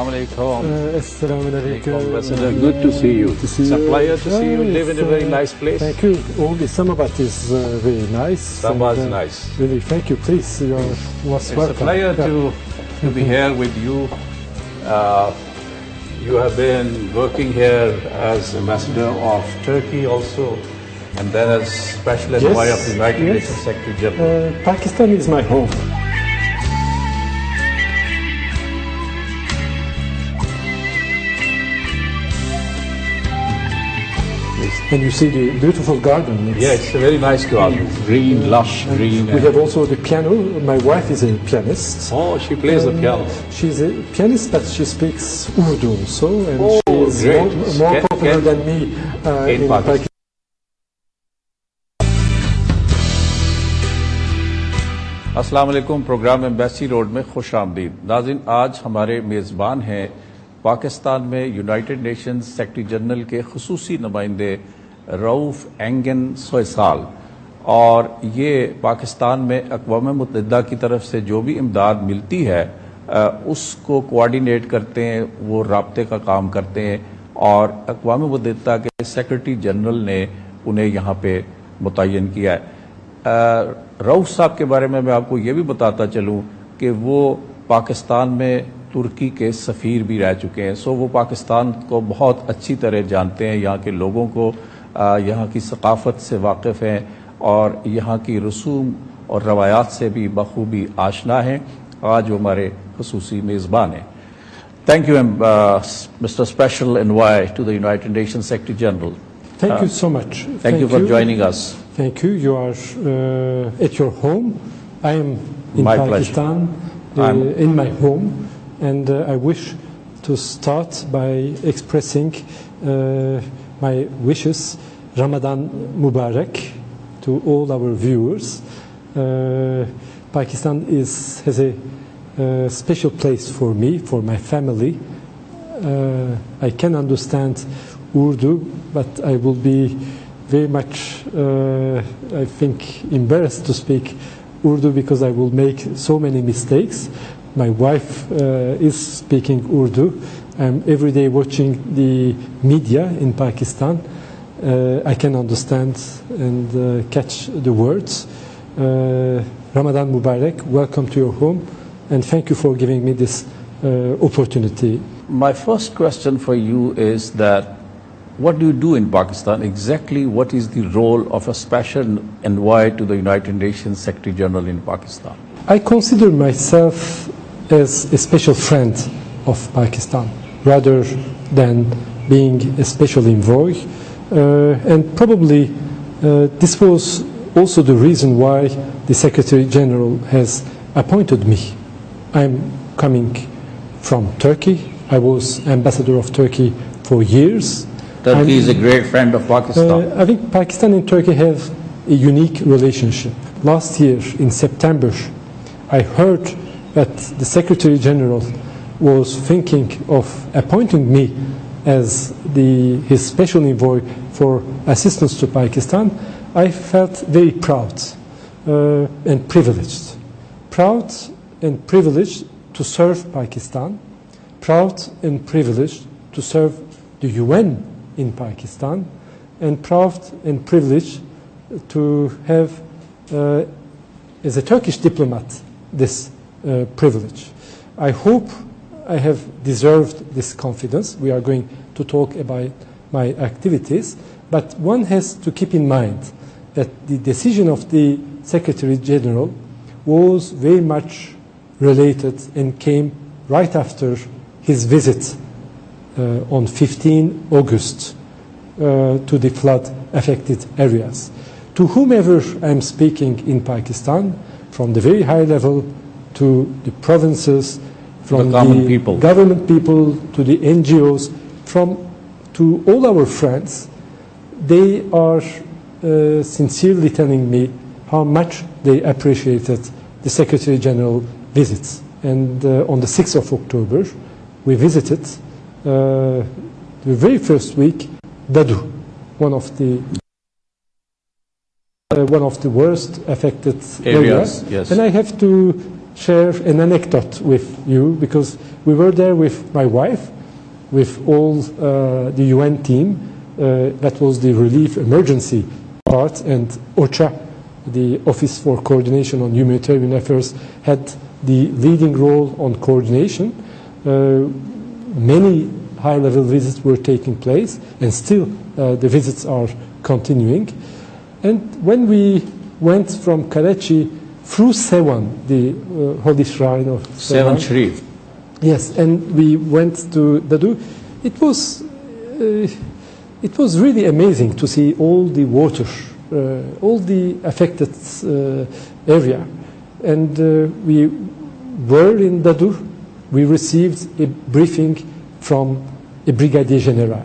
Assalamu alaikum. Assalamu alaikum. Ambassador, good to see you. It's a pleasure to see you live in a very nice place. Thank you. All the Islamabad is very nice. Islamabad is nice. Really, thank you. Please, you are most welcome. It's a pleasure to be here with you. You have been working here as ambassador of Turkey also, and then as special envoy of the United Nations Secretary General. Pakistan is my home. And you see the beautiful garden. It's a very nice garden, green, lush, green. We have also the piano. My wife is a pianist. Oh, she plays the piano. She's a pianist, but she speaks Urdu also, and she is great. more popular than me in Pakistan. अस्सलाम वालेकुम। Programme embassy road में खुश आमदीद। नाज़रीन, आज हमारे मेज़बान हैं पाकिस्तान में यूनाइटेड नेशंस सेक्रेटरी जनरल के खुसूसी नुमाइंदे रऊफ एंगन सोयसाल, और ये पाकिस्तान में अक़वाम मुत्तहिदा की तरफ से जो भी इमदाद मिलती है उसको कोऑर्डिनेट करते हैं, वो राब्ते का काम करते हैं, और अक़वाम मुत्तहिदा के सेक्रेटरी जनरल ने उन्हें यहाँ पे मुतय्यन किया है। रऊफ साहब के बारे में मैं आपको ये भी बताता चलूँ कि वो पाकिस्तान में तुर्की के सफ़ीर भी रह चुके हैं। सो वो पाकिस्तान को बहुत अच्छी तरह जानते हैं, यहाँ के लोगों को, यहाँ की सकाफ़त से वाकिफ़ हैं, और यहाँ की रसूम और रवायात से भी बखूबी आशना हैं। आज वो हमारे खुसूसी मेज़बान हैं। Thank you, Mr. Special Envoy to the United Nations Secretary General. Thank you so much. Thank you for joining us. Thank you. You are at your home. I am in Pakistan, in my home, and I wish to start by expressing my wishes. Ramadan Mubarak to all our viewers. Pakistan has a special place for me, for my family. I can understand Urdu, but I will be very much, I think, embarrassed to speak Urdu because I will make so many mistakes. My wife is speaking Urdu. I'm every day watching the media in Pakistan. I can understand and catch the words. Ramadan Mubarak, welcome to your home, and thank you for giving me this opportunity. My first question for you is that what do you do in Pakistan? Exactly what is the role of a special envoy to the United Nations Secretary General in Pakistan? I consider myself as a special friend of Pakistan rather than being a special envoy. And probably this was also the reason why the Secretary General has appointed me. I'm coming from Turkey. I was ambassador of Turkey for years. Turkey is a great friend of Pakistan. I think Pakistan and Turkey have a unique relationship. Last year, in September, I heard that the Secretary General was thinking of appointing me as his special envoy for assistance to Pakistan. I felt very proud and privileged. Proud and privileged to serve Pakistan. Proud and privileged to serve the UN in Pakistan, and proud and privileged to have, as a Turkish diplomat, this privilege. I hope I have deserved this confidence. We are going to talk about my activities, but one has to keep in mind that the decision of the Secretary General was very much related and came right after his visit on 15 August to the flood-affected areas. To whomever I'm speaking in Pakistan, from the very high level to the provinces, from the government people to the NGOs, to all our friends, they are sincerely telling me how much they appreciated the Secretary General visits. And on the 6th of October, we visited the very first week, Dadu, one of the worst affected areas. Yes. And I have to share an anecdote with you, because we were there with my wife, with all the UN team. That was the relief emergency part, and OCHA, the Office for Coordination on Humanitarian Affairs, had the leading role on coordination. Many high-level visits were taking place, and still the visits are continuing. And when we went from Karachi through Sewan, the holy shrine of Sewan Sharif. Yes, and we went to Dadu. It was really amazing to see all the water, all the affected area. And we were in Dadu. We received a briefing from a brigadier general.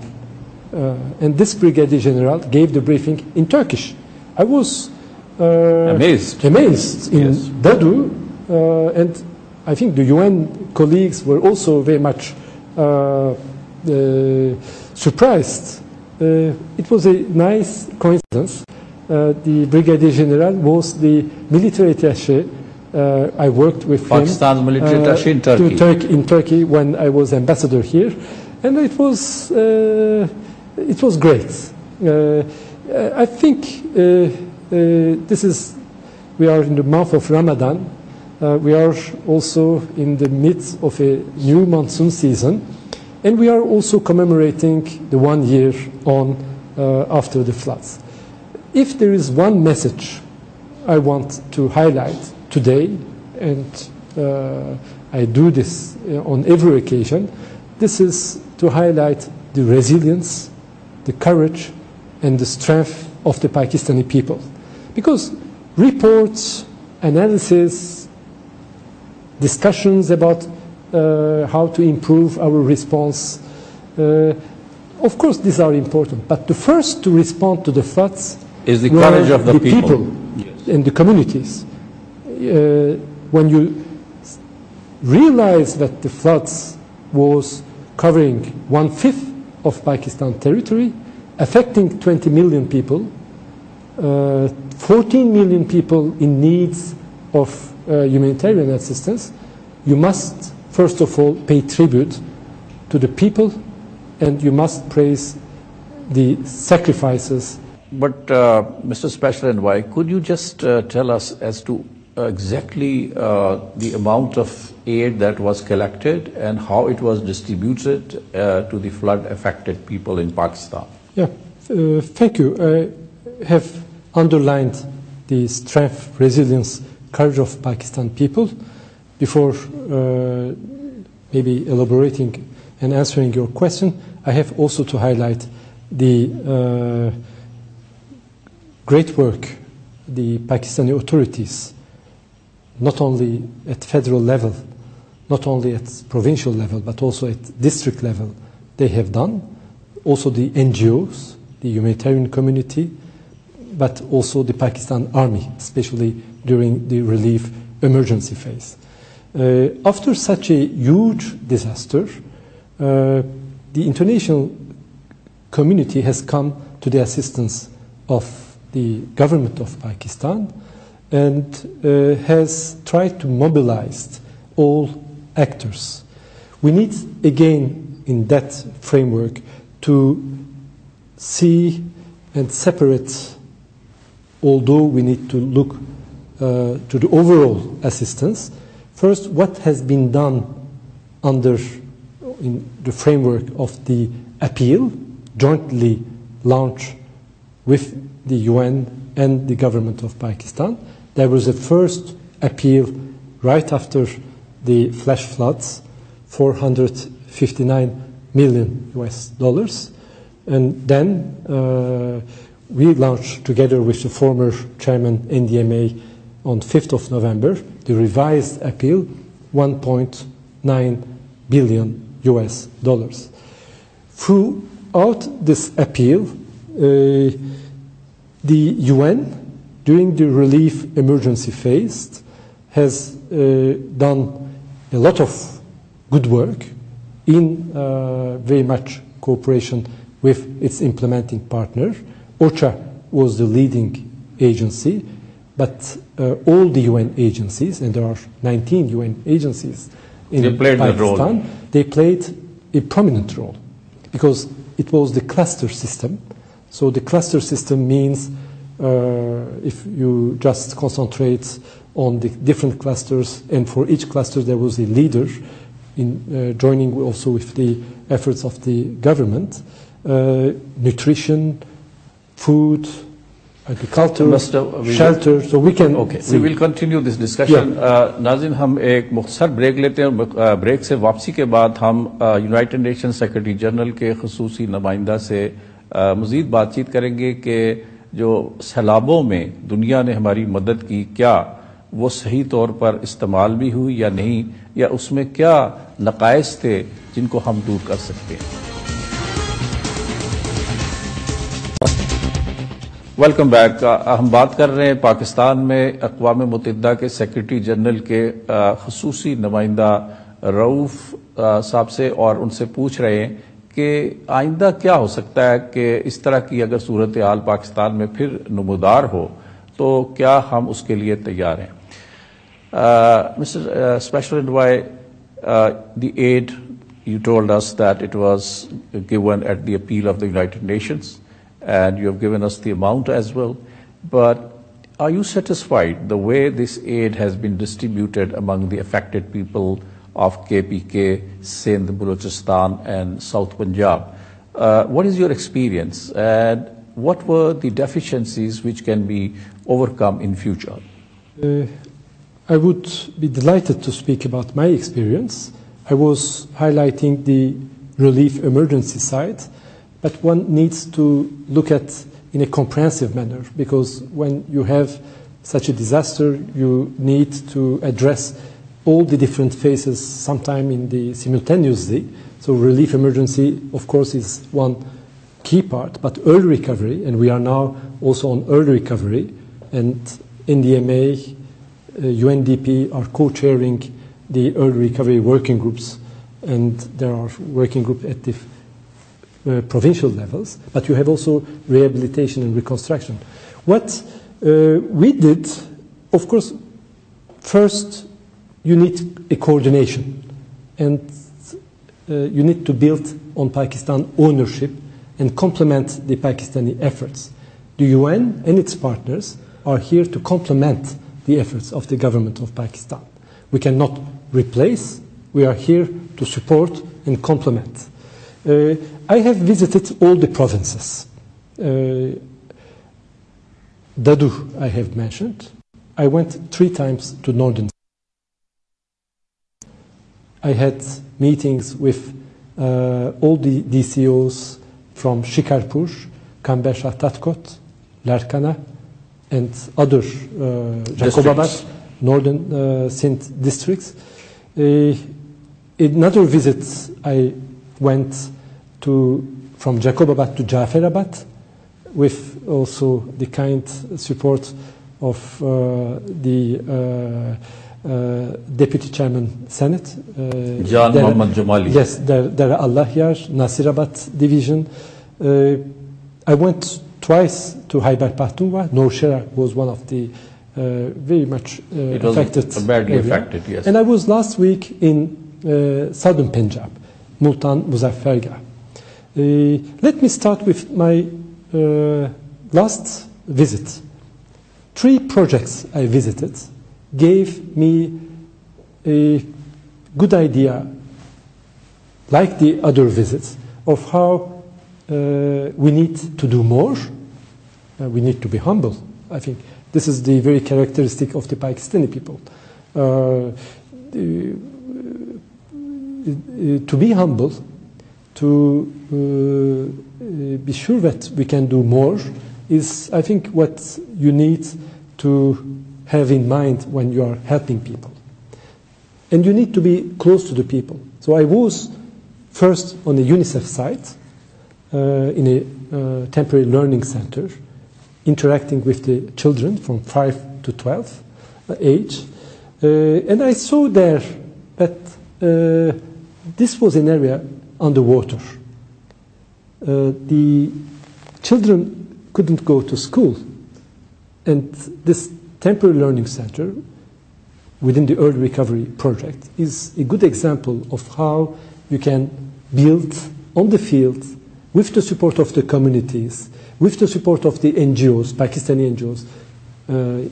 And this brigadier general gave the briefing in Turkish. I was amazed in Dadu, and I think the UN colleagues were also very much surprised. It was a nice coincidence. The brigadier general was the military attaché. I worked with Pakistan's military attaché in Turkey. In Turkey when I was ambassador here, and it was great. I think we are in the month of Ramadan. We are also in the midst of a new monsoon season, and we are also commemorating the 1 year on after the floods. If there is one message I want to highlight today, and I do this on every occasion, this is to highlight the resilience, the courage, and the strength of the Pakistani people. Because reports, analysis, discussions about how to improve our response, of course these are important, but the first to respond to the floods is the courage of the people. Yes. And the communities. When you realize that the floods was covering 1/5 of Pakistan territory, affecting 20 million people, 14 million people in needs of humanitarian assistance, you must first of all pay tribute to the people, and you must praise the sacrifices. But Mr. Special Envoy, could you just tell us as to exactly the amount of aid that was collected and how it was distributed to the flood-affected people in Pakistan? Yeah, thank you. I have underlined the strength, resilience, courage of Pakistan people. Before maybe elaborating and answering your question, I have also to highlight the great work the Pakistani authorities, not only at federal level, not only at provincial level, but also at district level, they have done. Also the NGOs, the humanitarian community, but also the Pakistan Army, especially during the relief emergency phase. After such a huge disaster, the international community has come to the assistance of the government of Pakistan and has tried to mobilize all actors. We need, again, in that framework, to see and separate, although we need to look to the overall assistance. First, what has been done in the framework of the appeal, jointly launched with the UN and the government of Pakistan. There was a first appeal right after the flash floods, $459 million. And then we launched, together with the former chairman NDMA, on 5th of November, the revised appeal, $1.9 billion. Throughout this appeal, the UN, during the relief emergency phase, has done a lot of good work in very much cooperation with its implementing partner. OCHA was the leading agency. but all the UN agencies, and there are 19 UN agencies in Pakistan, they played a prominent role because it was the cluster system. So the cluster system means if you just concentrate on the different clusters, and for each cluster there was a leader in joining also with the efforts of the government, nutrition, food, agriculture, shelter, so we can we will continue this discussion. नाज़रीन हम एक मुख्तसर break लेते हैं. Break से वापसी के बाद हम यूनाइटेड नेशन सेक्रेटरी जनरल के खुसूसी नुमाइंदा से मज़ीद बातचीत करेंगे कि जो सैलाबों में दुनिया ने हमारी मदद की, क्या वो सही तौर पर इस्तेमाल भी हुई या नहीं, या उसमें क्या नकाइस थे जिनको हम दूर कर सकते हैं. Welcome back. हम बात कर रहे हैं पाकिस्तान में अक़वाम मुत्तहिदा के सेक्रेटरी जनरल के खुसूसी नुमाइंदा रऊफ साहब से, और उनसे पूछ रहे हैं कि आइंदा क्या हो सकता है कि इस तरह की अगर सूरत हाल पाकिस्तान में फिर नमूदार हो तो क्या हम उसके लिए तैयार हैं. Mister special envoy, the aid you told us that it was given at the appeal of the United Nations, and you have given us the amount as well. But are you satisfied the way this aid has been distributed among the affected people of KPK, Sindh, Balochistan, and South Punjab? What is your experience, and what were the deficiencies which can be overcome in future? I would be delighted to speak about my experience. I was highlighting the relief emergency side, but one needs to look at in a comprehensive manner, because when you have such a disaster, you need to address all the different phases sometime in the simultaneously. So relief emergency, of course, is one key part, but early recovery, and we are now also on early recovery, and NDMA, UNDP are co-chairing the early recovery working groups, and there are working groups at the provincial levels, but you have also rehabilitation and reconstruction. What we did, of course, first you need a coordination, and you need to build on Pakistan ownership and complement the Pakistani efforts. The UN and its partners are here to complement the efforts of the government of Pakistan. We cannot replace, we are here to support and complement. I have visited all the provinces. Dadu I have mentioned. I went 3 times to northern. I had meetings with all the DCOs from Shikarpur, Kambersha Tatkot, Larkana, and other Jacobabad, northern Sindh districts. Another visit I went from Jacobabad to Jafarabad, with also the kind support of the Deputy Chairman Senate. Jan Muhammad Jamali. Yes, Dara Allahyar, Nasirabad Division. I went twice to Khyber Pakhtunkhwa. Nowshera was one of the very much affected. It was badly affected, yes. And I was last week in southern Punjab, Multan, Muzaffargarh. Let me start with my last visit. 3 projects I visited gave me a good idea, like the other visits, of how we need to do more. We need to be humble. I think this is the very characteristic of the Pakistani people. To be humble, to be sure that we can do more is, I think, what you need to have in mind when you are helping people. And you need to be close to the people. So I was first on the UNICEF site in a temporary learning center, interacting with the children from 5 to 12 age. And I saw there that this was an area underwater. The children couldn't go to school, and this temporary learning center within the early recovery project is a good example of how you can build on the field with the support of the communities, with the support of the NGOs, Pakistani NGOs,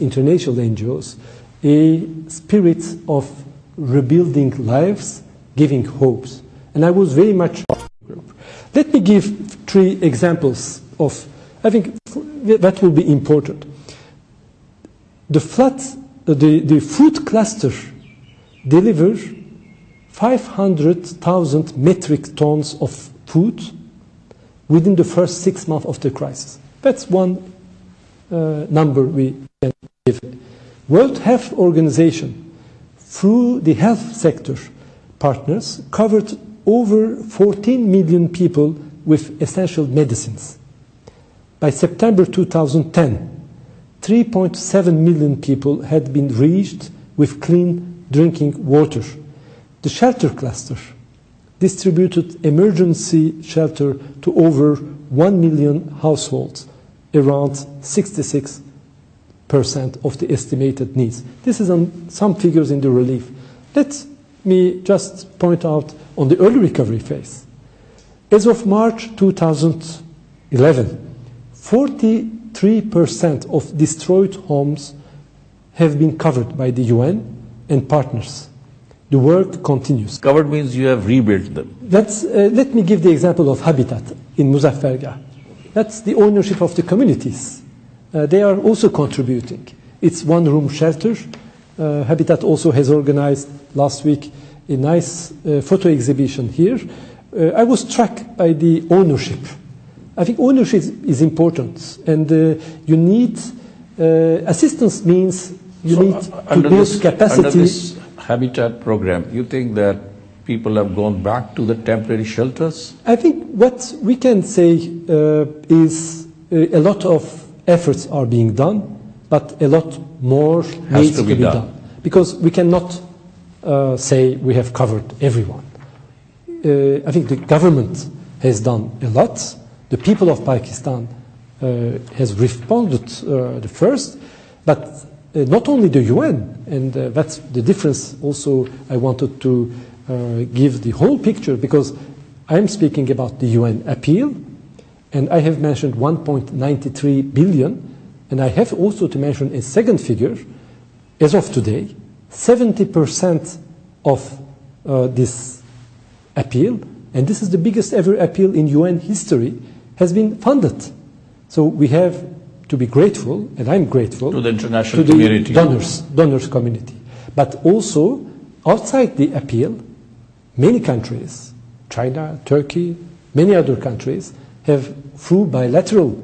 international NGOs, a spirit of rebuilding lives, giving hopes. And I was very much part of the group. Let me give 3 examples of, I think that will be important. The food cluster delivers 500,000 metric tons of food within the first 6 months of the crisis. That's one number we can give. World Health Organization, through the health sector partners, covered over 14 million people with essential medicines. By September 2010, 3.7 million people had been reached with clean drinking water. The shelter cluster distributed emergency shelter to over 1 million households, around 66% of the estimated needs. This is on some figures in the relief. Let me just point out on the early recovery phase. As of March 2011, 43% of destroyed homes have been covered by the UN and partners. The work continues. Covered means you have rebuilt them. Let me give the example of Habitat in Muzaffargarh. That's the ownership of the communities. They are also contributing. It's one-room shelter. Habitat also has organized last week a nice photo exhibition here. I was struck by the ownership. I think ownership is important, and you need assistance means you need to build capacity. Under this Habitat program, you think that people have gone back to the temporary shelters? I think what we can say is a lot of efforts are being done, but a lot more needs to be done. Because we cannot say we have covered everyone. I think the government has done a lot. The people of Pakistan has responded the first, but not only the UN, and that's the difference also I wanted to give the whole picture, because I'm speaking about the UN appeal, and I have mentioned 1.93 billion, and I have also to mention a second figure. As of today, 70% of this appeal, and this is the biggest ever appeal in UN history, has been funded. So we have to be grateful, and I'm grateful to the international community, donors community. But also outside the appeal, many countries, China, Turkey, many other countries, have through bilateral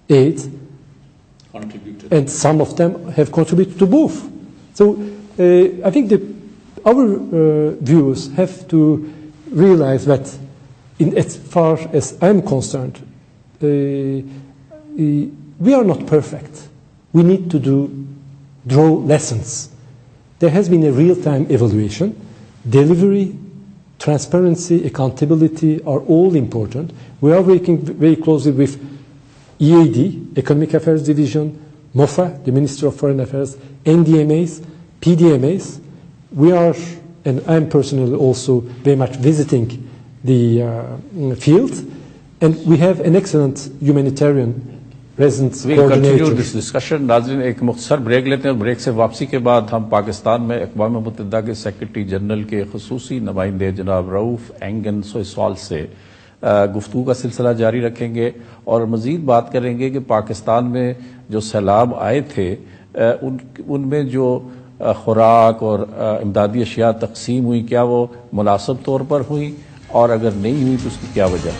aid contributed, and some of them have contributed to both. So I think our viewers have to realize that, as far as I'm concerned, we are not perfect. We need to draw lessons. There has been a real-time evaluation. Delivery, transparency, accountability are all important. We are working very closely with EAD, Economic Affairs Division, MOFA, the Ministry of Foreign Affairs, NDMAs, PDMAs. We are, and I'm personally also very much visiting the field, and we have an excellent humanitarian residence coordinator. We continue this discussion. नाज़रीन एक मुख्तसर break लेते हैं और break से वापसी के बाद हम पाकिस्तान में अक़वाम मुत्तहिदा के सेक्रेटरी जनरल के खुसूसी नुमाइंदे जनाब रऊफ एंगन सोइसवाल से गुफ्तगू का सिलसिला जारी रखेंगे और मज़ीद बात करेंगे कि पाकिस्तान में जो सैलाब आए थे उनमें जो खुराक और इमदादी अशिया तकसीम हुई, क्या वो मुनासिब तौर पर हुई, और अगर नहीं हुई तो उसकी क्या वजह।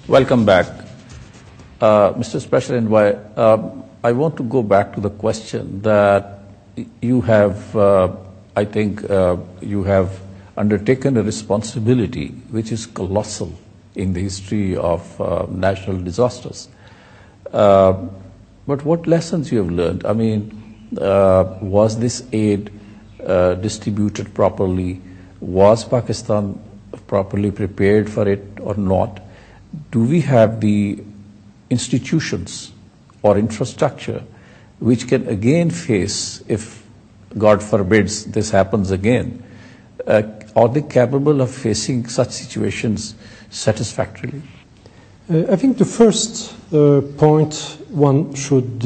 Welcome back. Mr. Special Envoy, I want to go back to the question that you have, I think you have undertaken a responsibility which is colossal in the history of national disasters. But what lessons you have learned? I mean, was this aid distributed properly? Was Pakistan properly prepared for it or not? Do we have the institutions or infrastructure, which can again face, if God forbids this happens again, are they capable of facing such situations satisfactorily? I think the first point one should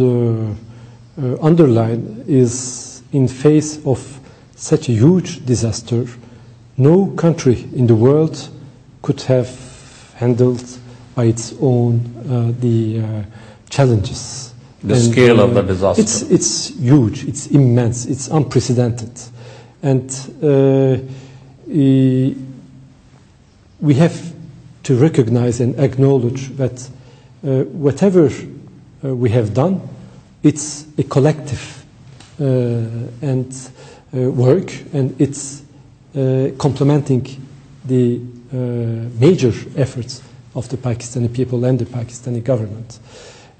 underline is, in face of such a huge disaster, no country in the world could have handled by its own the challenges. The scale of the disaster. It's huge, it's immense, it's unprecedented. And we have to recognize and acknowledge that whatever we have done, it's a collective and work, and it's complementing the major efforts of the Pakistani people and the Pakistani government.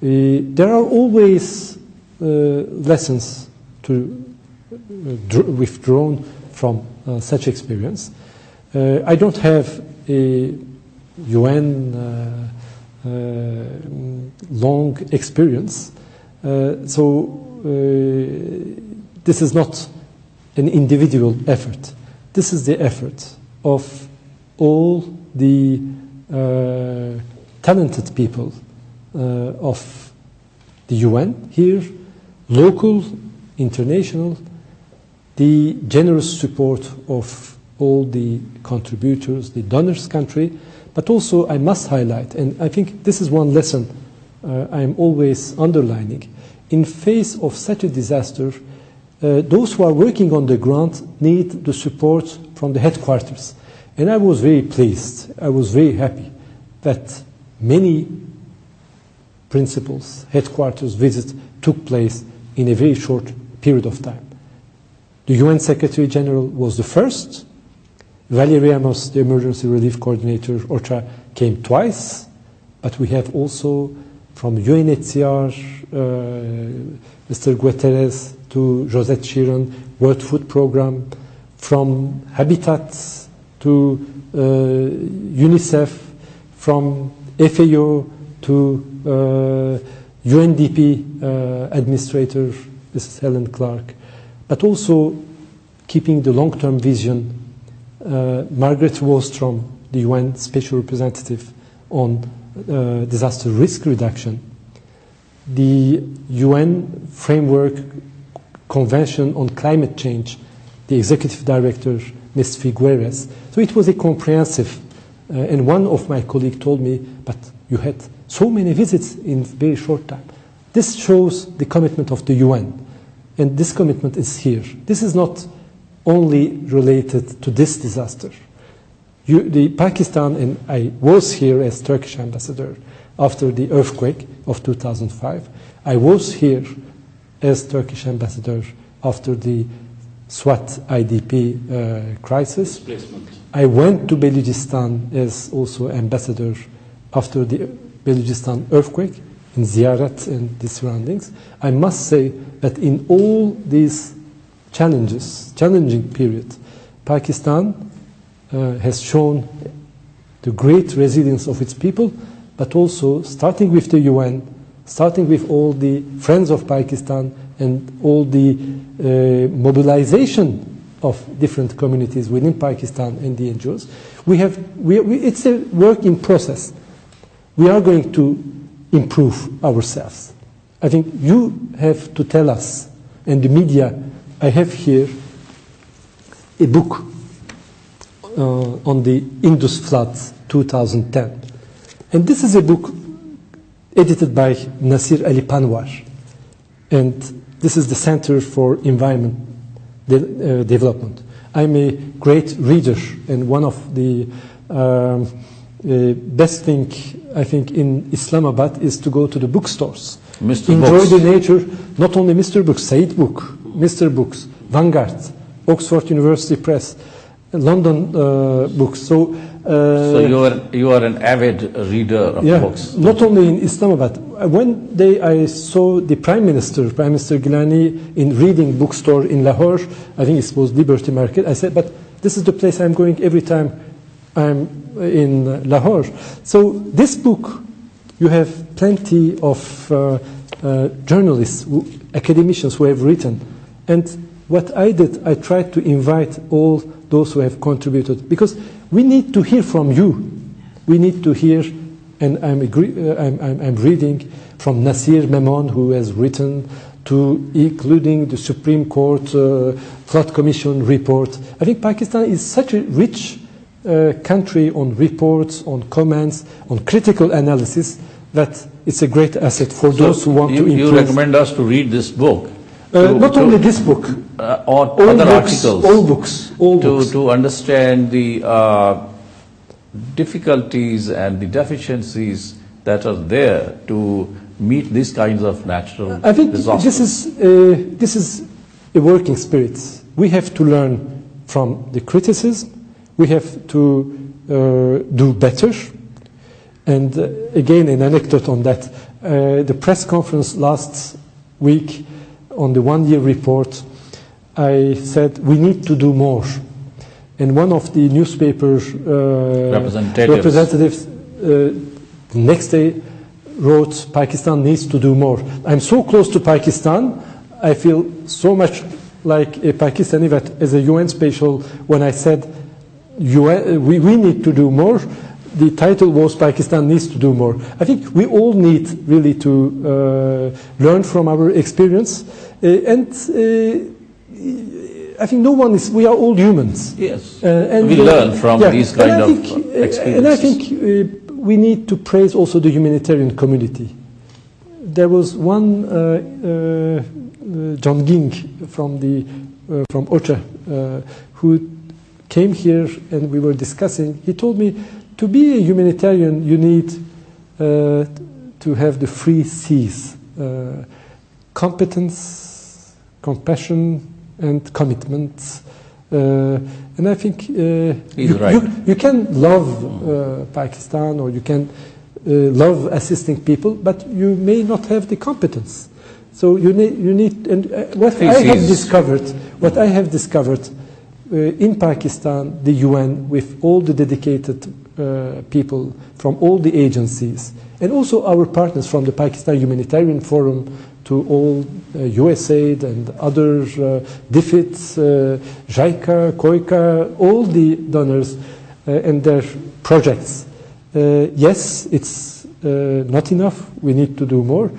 There are always lessons to withdrawn from such experience. I don't have a UN long experience, so this is not an individual effort. This is the effort of all the talented people of the UN here, local, international, the generous support of all the contributors, the donors country, but also I must highlight, and I think this is one lesson I am always underlining, in face of such a disaster, those who are working on the ground need the support from the headquarters. And I was very pleased, I was very happy that many principals, headquarters visits took place in a very short period of time. The UN Secretary General was the first. Valerie Ramos, the Emergency Relief Coordinator, OCHA, came twice. But we have also from UNHCR, Mr. Guterres to Josette Chiron, World Food Programme, from Habitat to UNICEF, from FAO to UNDP Administrator, Mrs. Helen Clark, but also keeping the long-term vision, Margaret Wallström, the UN Special Representative on disaster risk reduction, the UN Framework Convention on Climate Change, the Executive Director, Ms. Figueres. So it was a comprehensive, and one of my colleagues told me, but you had so many visits in very short time. This shows the commitment of the UN, and this commitment is here. This is not only related to this disaster. The Pakistan, and I was here as Turkish ambassador after the earthquake of 2005. I was here as Turkish ambassador after the Swat IDP crisis. Displacement. I went to Balochistan as also ambassador after the Balochistan earthquake in Ziyarat and the surroundings. I must say that in all these challenging period, Pakistan has shown the great resilience of its people, but also starting with the UN, starting with all the friends of Pakistan and all the mobilization of different communities within Pakistan and the NGOs. It's a work in process. We are going to improve ourselves. I think you have to tell us, and the media. I have here a book on the Indus floods 2010. And this is a book edited by Nasir Ali Panwar. And this is the Center for Environment Development. I'm a great reader, and one of the best thing, I think, in Islamabad is to go to the bookstores. Enjoy the nature, not only Mr. Books, Said Book, Mr. Books, Vanguard, Oxford University Press, London Books. So you are an avid reader of books. Not only in Islamabad. One day I saw the Prime Minister Gilani, in reading bookstore in Lahore. I think it was Liberty Market. I said, but this is the place I'm going every time I'm in Lahore. So this book, you have plenty of journalists, academicians who have written. And what I did, I tried to invite all those who have contributed, because we need to hear from you. We need to hear, and I'm reading from Nasir Memon, who has written, to including the Supreme Court Flood Commission report. I think Pakistan is such a rich country on reports, on comments, on critical analysis, that it's a great asset for those who want to improve. You recommend us to read this book? Not only this book, or all other books, articles, all books, to understand the difficulties and the deficiencies that are there to meet these kinds of natural disasters. I think this is a working spirit. We have to learn from the criticism. We have to do better. And again, an anecdote on that. The press conference last week on the one-year report, I said we need to do more. And one of the newspaper representatives the next day wrote, Pakistan needs to do more. I'm so close to Pakistan, I feel so much like a Pakistani that as a UN special, when I said we need to do more, the title was Pakistan needs to do more. I think we all need really to learn from our experience. And I think no one is, we are all humans. Yes, and we learn from these kind of experiences. And I think we need to praise also the humanitarian community. There was one, John Ging from OCHA, who came here and we were discussing. He told me, to be a humanitarian, you need to have the three C's: competence, compassion, and commitment. And I think you can love Pakistan, or you can love assisting people, but you may not have the competence. So you need. And what I have discovered in Pakistan, the UN, with all the dedicated people from all the agencies, and also our partners from the Pakistan Humanitarian Forum to all USAID and other DFID, JICA, COICA, all the donors and their projects. Yes, it's not enough. We need to do more.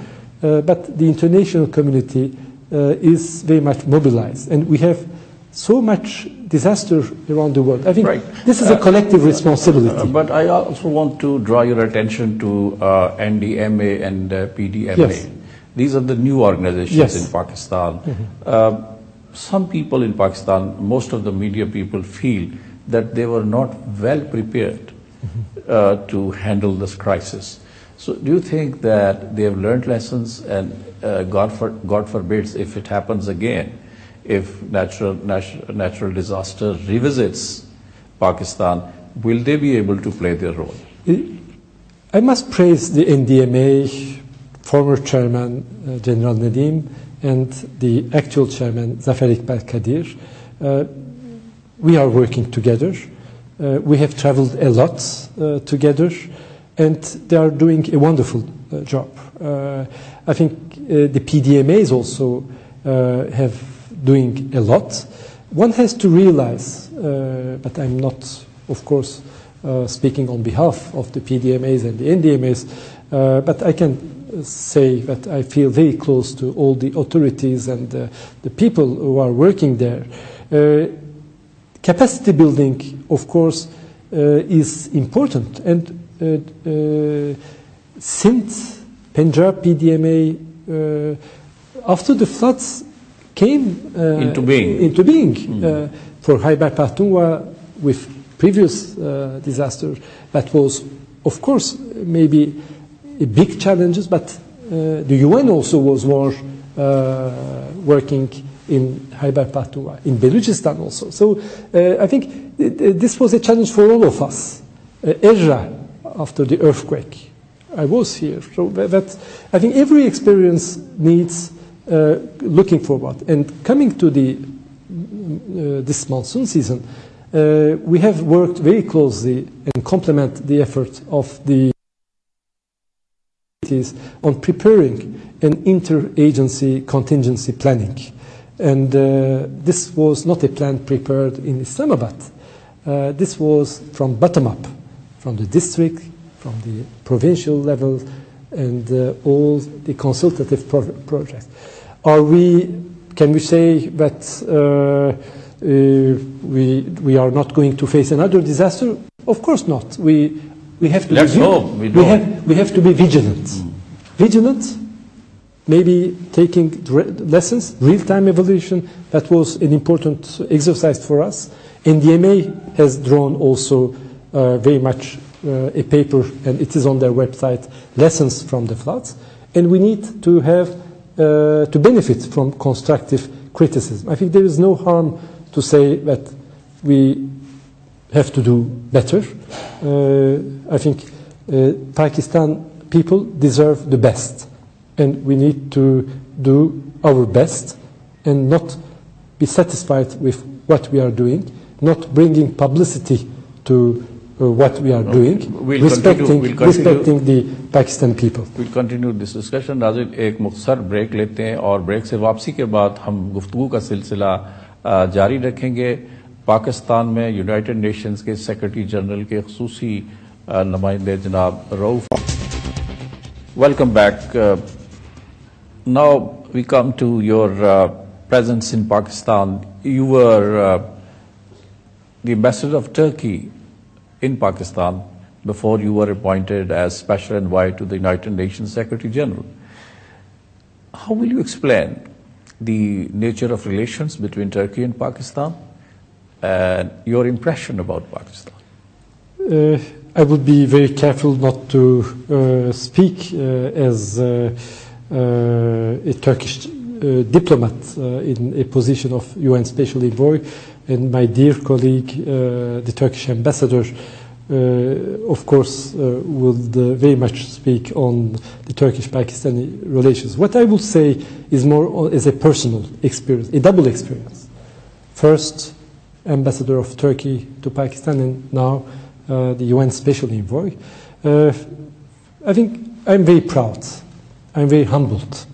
But the international community is very much mobilized. And we have so much disaster around the world. I think this is a collective responsibility. But I also want to draw your attention to NDMA and PDMA. Yes. These are the new organizations in Pakistan. Some people in Pakistan, most of the media people, feel that they were not well prepared to handle this crisis. So do you think that they have learned lessons, and God forbids if it happens again, if natural disaster revisits Pakistan, will they be able to play their role? I must praise the NDMA, former chairman General Nadim, and the actual chairman Zafar Iqbal Kadir. We are working together. We have traveled a lot together, and they are doing a wonderful job. I think the PDMAs also have doing a lot. One has to realize, but I'm not, of course, speaking on behalf of the PDMAs and the NDMAs, but I can say that I feel very close to all the authorities and the people who are working there. Capacity building, of course, is important. And since Punjab PDMA, after the floods came into being for Khyber Pakhtunkhwa with previous disaster, that was, of course, maybe a big challenges, but the UN also was more working in Khyber Pakhtunkhwa, in Balochistan also. So I think this was a challenge for all of us. Erra, after the earthquake, I was here. So that I think every experience needs looking forward. And coming to this monsoon season, we have worked very closely and complement the effort of the activities on preparing an interagency contingency planning. And this was not a plan prepared in Islamabad. This was from bottom up, from the district, from the provincial level, and all the consultative projects. Can we say that we are not going to face another disaster? Of course not. We have to we have to be vigilant. Vigilant, maybe taking lessons, real-time evaluation. That was an important exercise for us. And the MA has drawn also very much a paper, and it is on their website, Lessons from the Floods. And we need to have to benefit from constructive criticism. I think there is no harm to say that we have to do better. I think Pakistan people deserve the best, and we need to do our best and not be satisfied with what we are doing, not bringing publicity to what we are doing, respecting the Pakistan people. We'll continue this discussion. नाज़रीन एक मुख्तसर break लेते हैं और break से वापसी के बाद हम गुफ्तगू का सिलसिला जारी रखेंगे। पाकिस्तान में यूनाइटेड नेशंस के सेक्रेटरी जनरल के खुसूसी नुमाइंदे जनाब Rauf. Welcome back. Now we come to your presence in Pakistan. You were the ambassador of Turkey in Pakistan before you were appointed as Special Envoy to the United Nations Secretary General. How will you explain the nature of relations between Turkey and Pakistan and your impression about Pakistan? I would be very careful not to speak as a Turkish diplomat in a position of UN Special Envoy. And my dear colleague, the Turkish ambassador, of course, would very much speak on the Turkish-Pakistani relations. What I will say is more as a personal experience, a double experience. First, ambassador of Turkey to Pakistan, and now the UN Special Envoy. I think I'm very proud. I'm very humbled.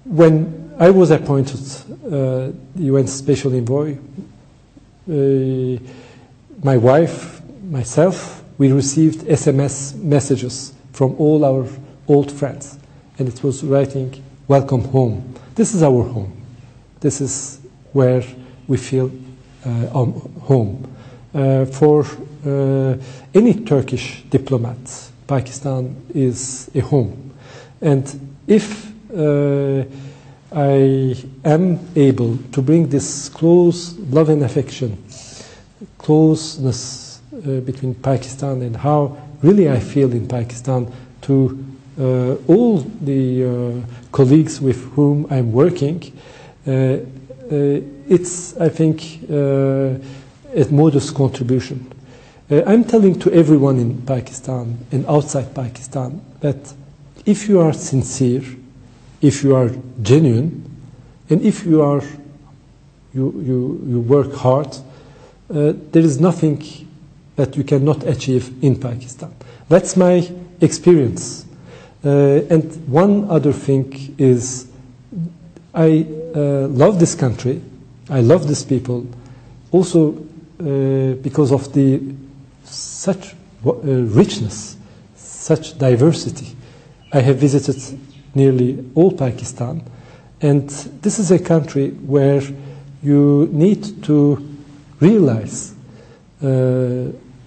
When I was appointed the UN Special Envoy, my wife, myself, we received SMS messages from all our old friends, and it was writing, "Welcome home. This is our home. This is where we feel home." For any Turkish diplomat, Pakistan is a home. And if I am able to bring this close love and affection, closeness between Pakistan and how really I feel in Pakistan to all the colleagues with whom I'm working, it's, I think, a modest contribution. I'm telling to everyone in Pakistan and outside Pakistan that if you are sincere, if you are genuine, and if you work hard, there is nothing that you cannot achieve in Pakistan. That's my experience. And one other thing is, I love this country, I love these people, also because of the such richness, such diversity. I have visited nearly all Pakistan, and this is a country where you need to realize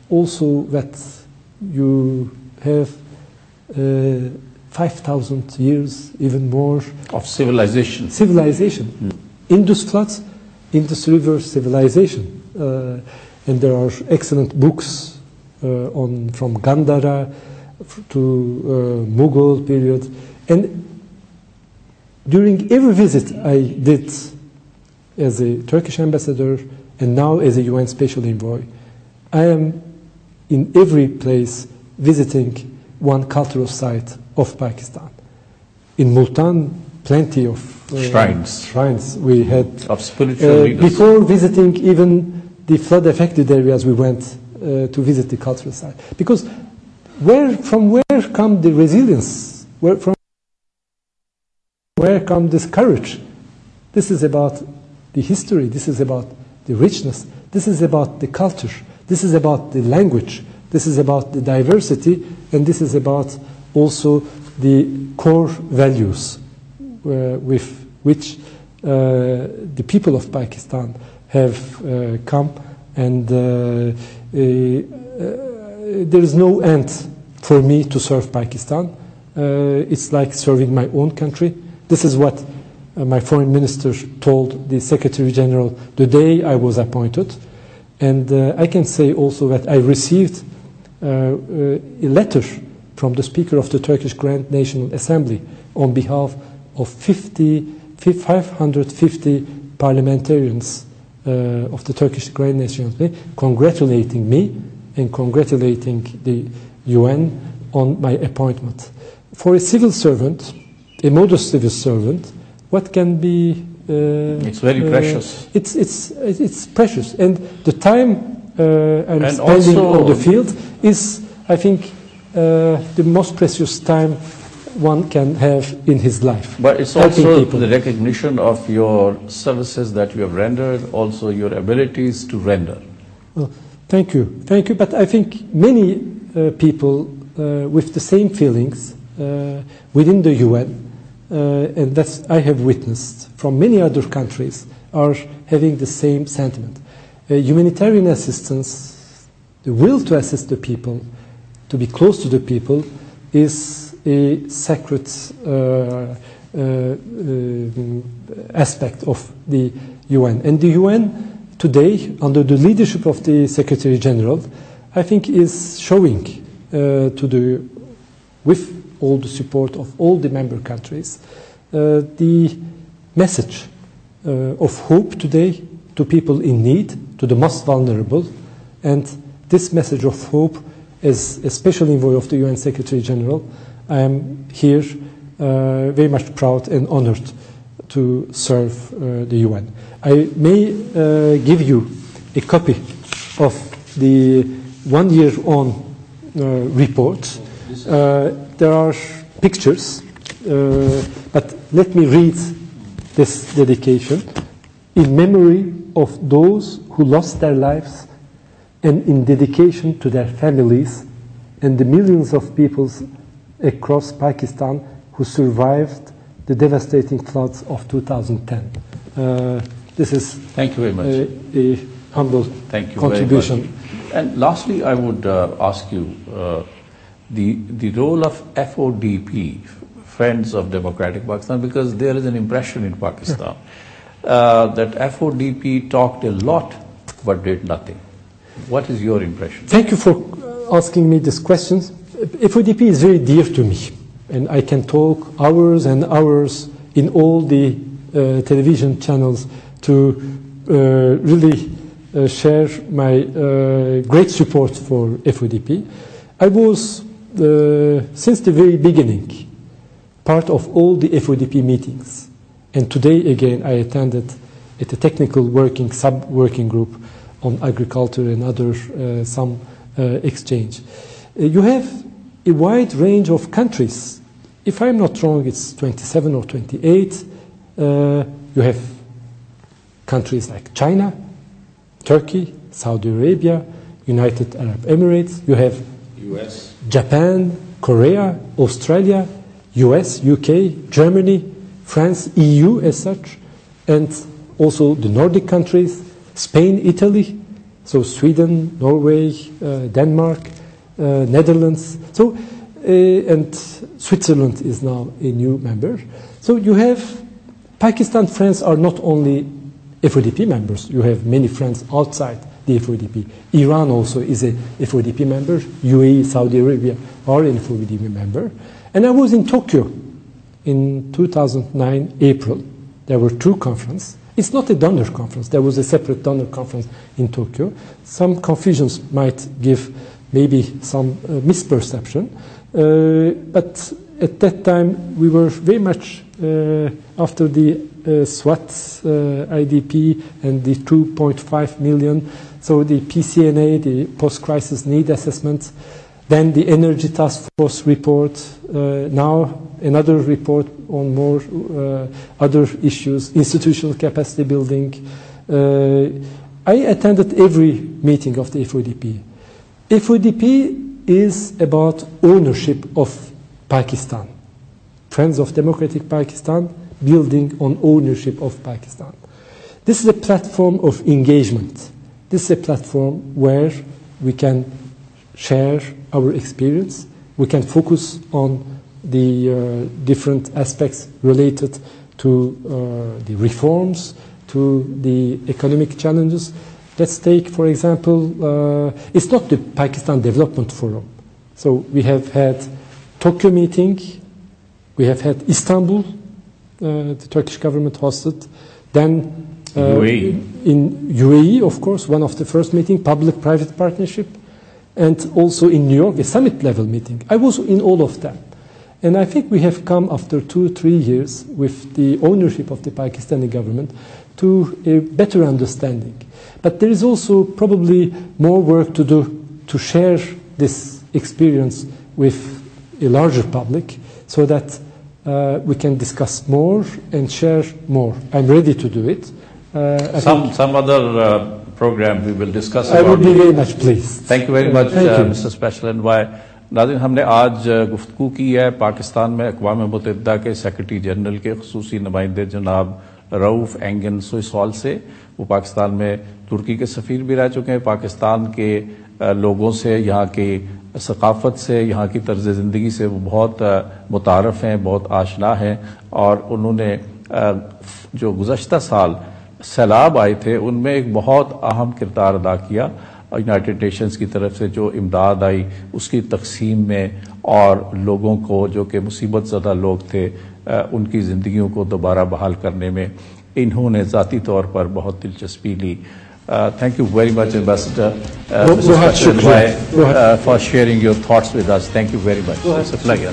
also that you have 5,000 years, even more, of civilization. Indus floods, Indus River civilization, and there are excellent books from Gandhara to Mughal period. And during every visit I did as a Turkish ambassador and now as a UN Special Envoy, I am in every place visiting one cultural site of Pakistan. In Multan, plenty of shrines we had. Of spiritual leaders. Before visiting even the flood-affected areas, we went to visit the cultural site. Because from where where come the resilience? Where come this courage? This is about the history. This is about the richness. This is about the culture. This is about the language. This is about the diversity. And this is about also the core values with which the people of Pakistan have come. And there is no end for me to serve Pakistan. It's like serving my own country. This is what my foreign minister told the Secretary General the day I was appointed. And I can say also that I received a letter from the Speaker of the Turkish Grand National Assembly on behalf of 550 parliamentarians of the Turkish Grand National Assembly, congratulating me and congratulating the UN on my appointment. For a civil servant, a modest civil servant, what can be? It's very precious. It's precious, and the time I'm spending on the field is, I think, the most precious time one can have in his life. But it's also the recognition of your services that you have rendered, also your abilities to render. Well, thank you. But I think many people with the same feelings within the UN, and that's I have witnessed from many other countries, are having the same sentiment. Humanitarian assistance, the will to assist the people, to be close to the people, is a sacred aspect of the UN. And the UN today, under the leadership of the Secretary General, I think is showing with all the support of all the member countries, the message of hope today to people in need, to the most vulnerable. And this message of hope, as a special envoy of the UN Secretary General, I am here very much proud and honored to serve the UN. I may give you a copy of the 1 year on report. There are pictures, but let me read this dedication. In memory of those who lost their lives and in dedication to their families and the millions of peoples across Pakistan who survived the devastating floods of 2010. This is Thank you very much. A humble contribution. Very much. And lastly, I would ask you the role of FODP, Friends of Democratic Pakistan, because there is an impression in Pakistan that FODP talked a lot but did nothing. What is your impression? Thank you for asking me these questions. FODP is very dear to me, and I can talk hours and hours in all the television channels to really share my great support for FODP. I was, since the very beginning, part of all the FODP meetings. And today, again, I attended at a technical sub-working group on agriculture and other some exchange. You have a wide range of countries. If I'm not wrong, it's 27 or 28. You have countries like China, Turkey, Saudi Arabia, United Arab Emirates. You have US, Japan, Korea, Australia, US, UK, Germany, France, EU as such, and also the Nordic countries, Spain, Italy, so Sweden, Norway, Denmark, Netherlands, so and Switzerland is now a new member. So you have Pakistan, friends are not only FODP members. You have many friends outside the FODP. Iran also is a FODP member. UAE, Saudi Arabia are an FODP member. And I was in Tokyo in 2009, April. There were two conferences. It's not a donor conference. There was a separate donor conference in Tokyo. Some confusions might give maybe some misperception. But at that time, we were very much after the SWAT IDP and the 2.5 million. So the PCNA, the post-crisis need assessment, Then the Energy Task Force report, now another report on more other issues, institutional capacity building. I attended every meeting of the FODP. FODP is about ownership of Pakistan. Friends of Democratic Pakistan, building on ownership of Pakistan. This is a platform of engagement. This is a platform where we can share our experience. We can focus on the different aspects related to the reforms, to the economic challenges. Let's take, for example, it's not the Pakistan Development Forum. So we have had Tokyo meeting, we have had Istanbul, the Turkish government hosted, then UAE. In UAE, of course, one of the first meeting, public-private partnership, and also in New York, a summit-level meeting. I was in all of them. And I think we have come after 2-3 years with the ownership of the Pakistani government to a better understanding. But there is also probably more work to do to share this experience with a larger public so that we can discuss more and share more. I'm ready to do it. Some other program we will discuss I about would be it. very much pleased. Thank you very much, Thank you. Mr. Special Envoy. नाज़रीन, हमने आज गुफ्तगू की है पाकिस्तान में अक़वाम मुत्तहिदा के secretary general के खुसूसी नुमाइंदे जनाब रऊफ एंगन सोइसॉल से। वो पाकिस्तान में तुर्की के सफ़ीर भी रह चुके हैं। पाकिस्तान के लोगों से, यहाँ की सकाफ़त से, यहाँ की तर्ज़ ज़िंदगी से वो बहुत मुतारफ़ हैं, बहुत आशना हैं। और उन्होंने जो गुज़श्ता साल सैलाब आए थे उनमें एक बहुत अहम किरदार अदा किया। यूनाइटेड नेशंस की तरफ से जो इमदाद आई उसकी तकसीम में और लोगों को जो कि मुसीबत ज़दा लोग थे उनकी ज़िंदगियों को दोबारा बहाल करने में इन्होंने ज़ाती तौर पर बहुत दिलचस्पी ली। Thank you very much ambassador for sharing your thoughts with us. Thank you very much. It's a pleasure.